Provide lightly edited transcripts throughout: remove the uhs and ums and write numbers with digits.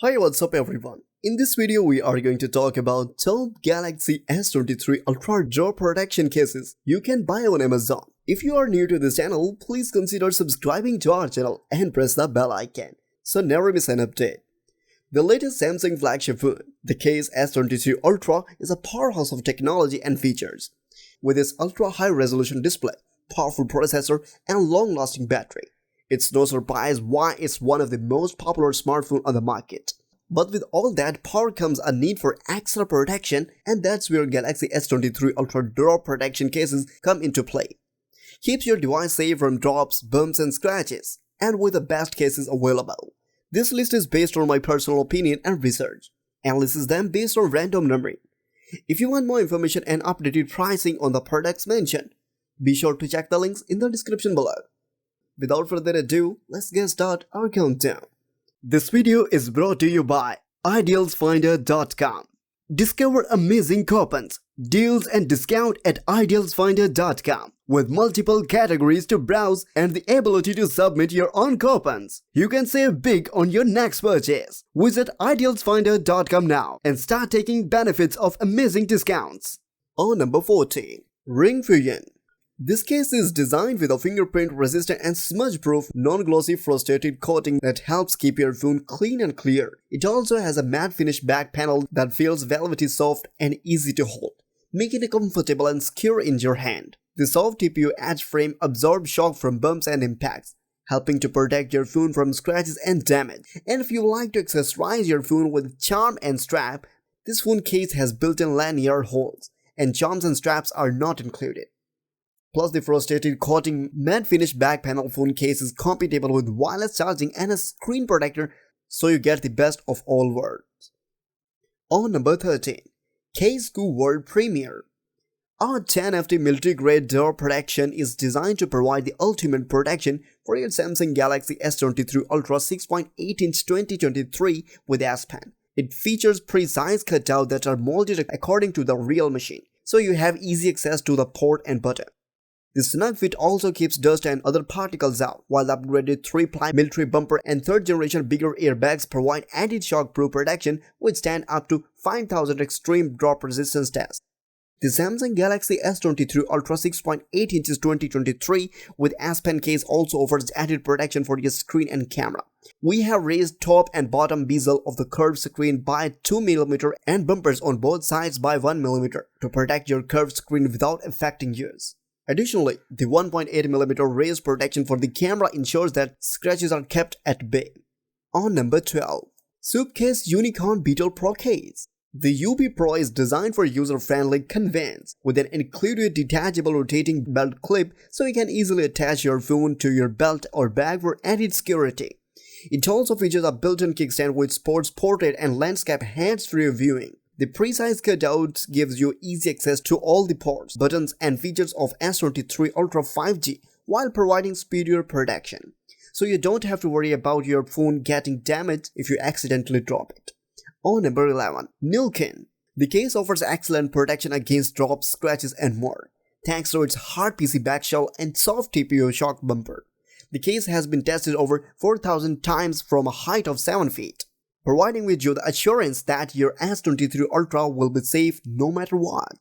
Hi, what's up everyone? In this video, we are going to talk about top Galaxy S23 Ultra draw protection cases you can buy on Amazon. If you are new to this channel, please consider subscribing to our channel and press the bell icon so never miss an update. The latest Samsung flagship phone, the Case S23 Ultra, is a powerhouse of technology and features. With its ultra high resolution display, powerful processor, and long-lasting battery, it's no surprise why it's one of the most popular smartphones on the market. But with all that power comes a need for extra protection, and that's where Galaxy S23 Ultra draw protection cases come into play. Keeps your device safe from drops, bumps, and scratches, and with the best cases available. This list is based on my personal opinion and research, and lists them based on random numbering. If you want more information and updated pricing on the products mentioned, be sure to check the links in the description below. Without further ado, let's get started our countdown. This video is brought to you by idealsfinder.com. Discover amazing coupons, deals and discount at idealsfinder.com with multiple categories to browse and the ability to submit your own coupons. You can save big on your next purchase. Visit idealsfinder.com now and start taking benefits of amazing discounts. On number 14, Ringke Fusion. This case is designed with a fingerprint-resistant and smudge-proof, non-glossy frosted coating that helps keep your phone clean and clear. It also has a matte finish back panel that feels velvety soft and easy to hold, making it comfortable and secure in your hand. The soft TPU edge frame absorbs shock from bumps and impacts, helping to protect your phone from scratches and damage. And if you like to accessorize your phone with charm and strap, this phone case has built-in lanyard holes, and charms and straps are not included. Plus, the frosted coating matte finish back panel phone case is compatible with wireless charging and a screen protector, so you get the best of all worlds. On number 13, CASEKOO World Premiere. Our 10FT military-grade door protection is designed to provide the ultimate protection for your Samsung Galaxy S23 Ultra 6.8-inch 2023 with AypASs. It features precise cutouts that are molded according to the real machine, so you have easy access to the port and button. The snug fit also keeps dust and other particles out, while the upgraded 3-ply military bumper and 3rd generation bigger airbags provide added shock-proof protection which stand up to 5000 extreme drop resistance tests. The Samsung Galaxy S23 Ultra 6.8 inches 2023 with AypASs case also offers added protection for your screen and camera. We have raised top and bottom bezel of the curved screen by 2mm and bumpers on both sides by 1mm to protect your curved screen without affecting use. Additionally, the 1.8mm raised protection for the camera ensures that scratches are kept at bay. On number 12, SUPCASE Unicorn Beetle Pro Case. The UB Pro is designed for user-friendly convenience with an included detachable rotating belt clip so you can easily attach your phone to your belt or bag for added security. It also features a built-in kickstand with sports portrait and landscape hands-free viewing. The precise cutout gives you easy access to all the ports, buttons, and features of S23 Ultra 5G while providing superior protection, so you don't have to worry about your phone getting damaged if you accidentally drop it. On number 11, Nillkin. The case offers excellent protection against drops, scratches, and more, thanks to its hard PC back shell and soft TPU shock bumper. The case has been tested over 4,000 times from a height of 7 feet. Providing with you the assurance that your S23 Ultra will be safe no matter what.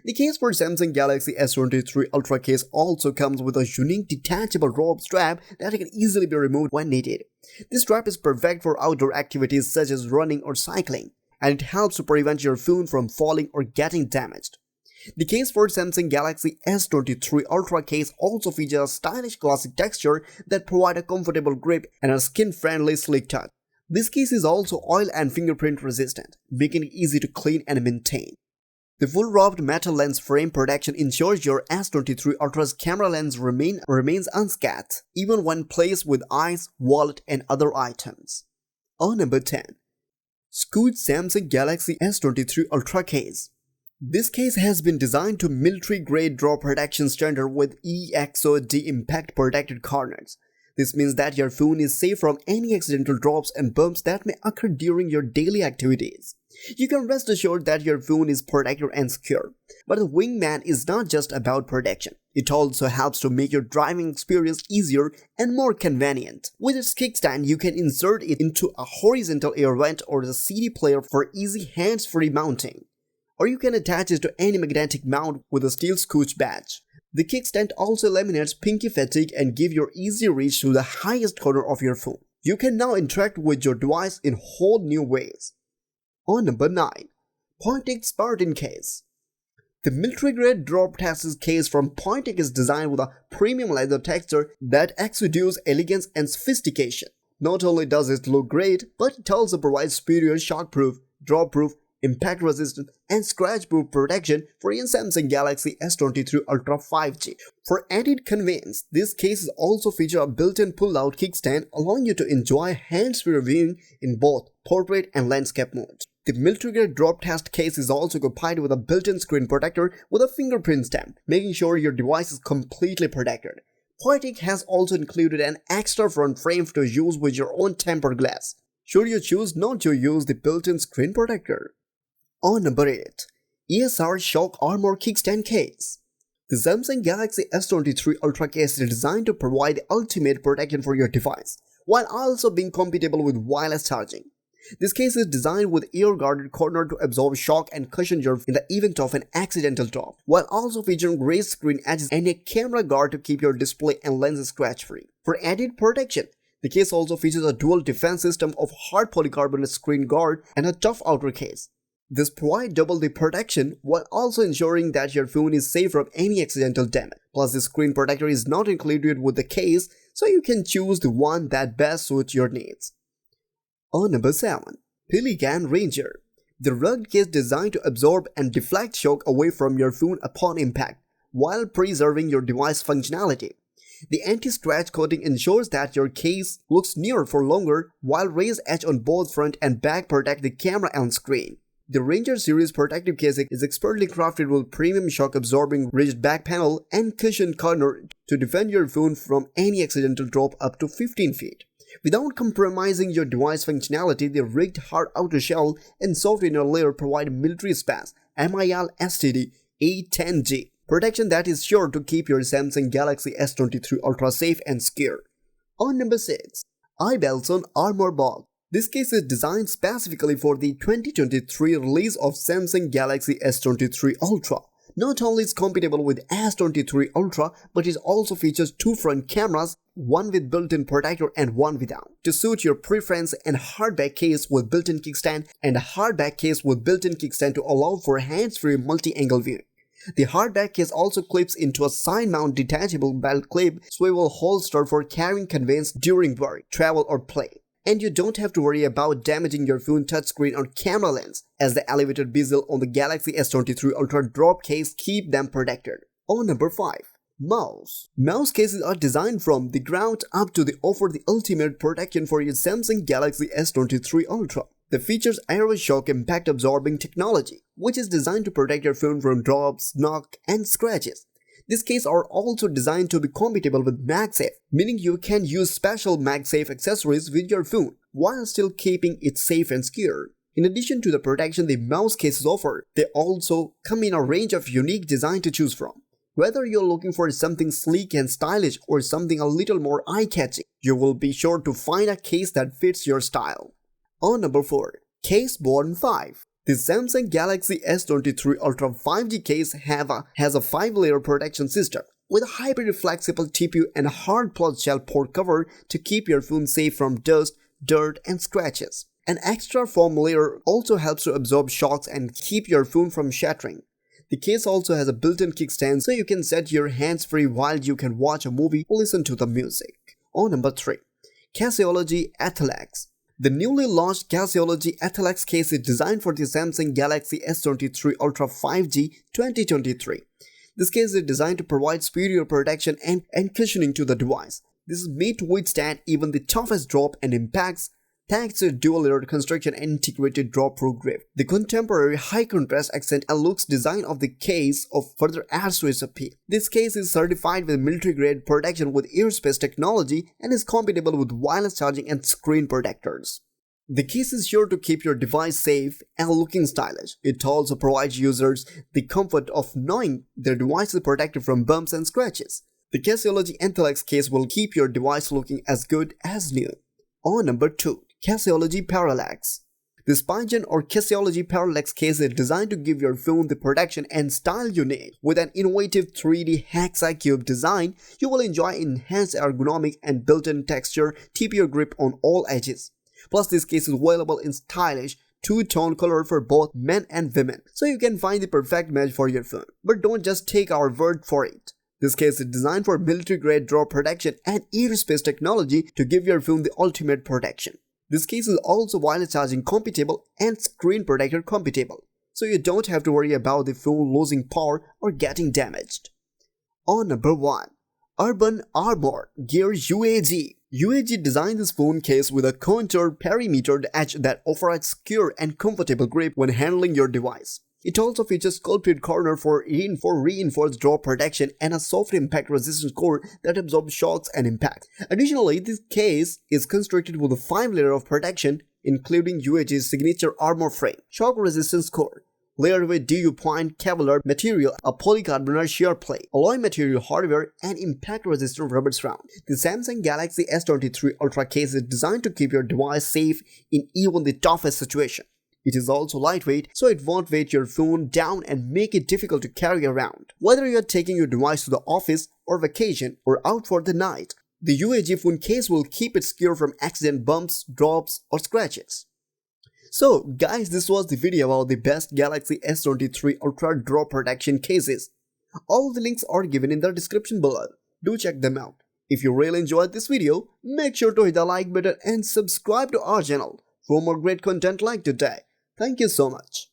The case for Samsung Galaxy S23 Ultra case also comes with a unique detachable rope strap that can easily be removed when needed. This strap is perfect for outdoor activities such as running or cycling, and it helps to prevent your phone from falling or getting damaged. The case for Samsung Galaxy S23 Ultra case also features a stylish glossy texture that provides a comfortable grip and a skin-friendly sleek touch. This case is also oil and fingerprint resistant, making it easy to clean and maintain. The full wrapped metal lens frame protection ensures your S23 Ultra's camera lens remains unscathed, even when placed with eyes, wallet, and other items. On number 10, Scooch Samsung Galaxy S23 Ultra case. This case has been designed to military-grade draw protection standard with EXOD impact protected corners. This means that your phone is safe from any accidental drops and bumps that may occur during your daily activities. You can rest assured that your phone is protected and secure. But the Wingman is not just about protection. It also helps to make your driving experience easier and more convenient. With its kickstand, you can insert it into a horizontal air vent or the CD player for easy hands-free mounting. Or you can attach it to any magnetic mount with a steel Scooch badge. The kickstand also eliminates pinky fatigue and gives you easy reach to the highest corner of your phone. You can now interact with your device in whole new ways. On number 9. Poetic Spartan Case. The military-grade drop-tastic case from Poetic is designed with a premium leather texture that exudes elegance and sophistication. Not only does it look great, but it also provides superior shockproof, drop-proof, impact-resistant, and scratch-proof protection for your Samsung Galaxy S23 Ultra 5G. For added convenience, this case also features a built-in pull-out kickstand, allowing you to enjoy hands-free viewing in both portrait and landscape modes. The military-grade drop-test case is also combined with a built-in screen protector with a fingerprint stamp, making sure your device is completely protected. Poetic has also included an extra front frame to use with your own tempered glass, should you choose not to use the built-in screen protector. On number 8. ESR Shock Armor Kickstand Case. The Samsung Galaxy S23 Ultra case is designed to provide the ultimate protection for your device, while also being compatible with wireless charging. This case is designed with air-guarded corner to absorb shock and cushion you in the event of an accidental drop, while also featuring raised screen edges and a camera guard to keep your display and lenses scratch-free. For added protection, the case also features a dual defense system of hard polycarbonate screen guard and a tough outer case. This provides double the protection while also ensuring that your phone is safe from any accidental damage. Plus, the screen protector is not included with the case, so you can choose the one that best suits your needs. On number 7. Pelican Ranger. The rugged case designed to absorb and deflect shock away from your phone upon impact, while preserving your device functionality. The anti-scratch coating ensures that your case looks near for longer, while raised edge on both front and back protect the camera and screen. The Ranger series protective case is expertly crafted with premium shock-absorbing rigid back panel and cushioned corner to defend your phone from any accidental drop up to 15 feet. Without compromising your device functionality, the rigged hard outer shell and soft inner layer provide military spec MIL STD A10G protection that is sure to keep your Samsung Galaxy S23 Ultra safe and secure. On number 6. i-Blason Armorbox. This case is designed specifically for the 2023 release of Samsung Galaxy S23 Ultra. Not only is it compatible with S23 Ultra, but it also features 2 front cameras, one with built-in protector and one without, to suit your preference, and hardback case with built-in kickstand and a hardback case with built-in kickstand to allow for hands-free multi-angle viewing. The hardback case also clips into a side-mount detachable belt clip swivel holster for carrying convenience during work, travel or play. And you don't have to worry about damaging your phone touchscreen or camera lens, as the elevated bezel on the Galaxy S23 Ultra drop case keep them protected. On number 5. Mouse. Mouse cases are designed from the ground up to offer the ultimate protection for your Samsung Galaxy S23 Ultra. The features AeroShock impact absorbing technology, which is designed to protect your phone from drops, knock, and scratches. These cases are also designed to be compatible with MagSafe, meaning you can use special MagSafe accessories with your phone while still keeping it safe and secure. In addition to the protection the mouse cases offer, they also come in a range of unique designs to choose from. Whether you're looking for something sleek and stylish or something a little more eye-catching, you will be sure to find a case that fits your style. On number 4. CaseBorne V. The Samsung Galaxy S23 Ultra 5G case has a 5-layer protection system with a hybrid flexible TPU and a hard plus shell port cover to keep your phone safe from dust, dirt, and scratches. An extra foam layer also helps to absorb shocks and keep your phone from shattering. The case also has a built-in kickstand so you can set your hands free while you can watch a movie or listen to the music. On number 3. Caseology Athlex. The newly launched Caseology Athlex case is designed for the Samsung Galaxy S23 Ultra 5G 2023. This case is designed to provide superior protection and cushioning to the device. This is made to withstand even the toughest drop and impacts, Thanks to a dual-layered construction and integrated drop-through grip, the contemporary high-contrast accent and looks design of the case further adds to its appeal. This case is certified with military-grade protection with airspace technology and is compatible with wireless charging and screen protectors. The case is sure to keep your device safe and looking stylish. It also provides users the comfort of knowing their device is protected from bumps and scratches. The Caseology Athlex case will keep your device looking as good as new. On number 2. Caseology Parallax. The Spartan or Caseology Parallax case is designed to give your phone the protection and style you need. With an innovative 3D hexi cube design, you will enjoy enhanced ergonomic and built-in texture, keep your grip on all edges. Plus, this case is available in stylish two-tone color for both men and women, so you can find the perfect match for your phone. But don't just take our word for it. This case is designed for military-grade drop protection and airspace technology to give your phone the ultimate protection. This case is also wireless charging compatible and screen protector compatible, so you don't have to worry about the phone losing power or getting damaged. On number 1. ARMOR GEAR UAG. UAG designed this phone case with a contoured perimetered edge that offers a secure and comfortable grip when handling your device. It also features sculpted corner for reinforced drop protection and a soft impact resistance core that absorbs shocks and impacts. Additionally, this case is constructed with a 5-layer of protection, including UAG's signature armor frame, shock resistance core, layered with DU-point Kevlar material, a polycarbonate shear plate, alloy material hardware, and impact-resistant rubber surround. The Samsung Galaxy S23 Ultra case is designed to keep your device safe in even the toughest situation. It is also lightweight, so it won't weigh your phone down and make it difficult to carry around. Whether you're taking your device to the office or vacation or out for the night, the UAG phone case will keep it secure from accident bumps, drops, or scratches. So guys, this was the video about the best Galaxy S23 Ultra drop protection cases. All the links are given in the description below. Do check them out. If you really enjoyed this video, make sure to hit the like button and subscribe to our channel for more great content like today. Thank you so much.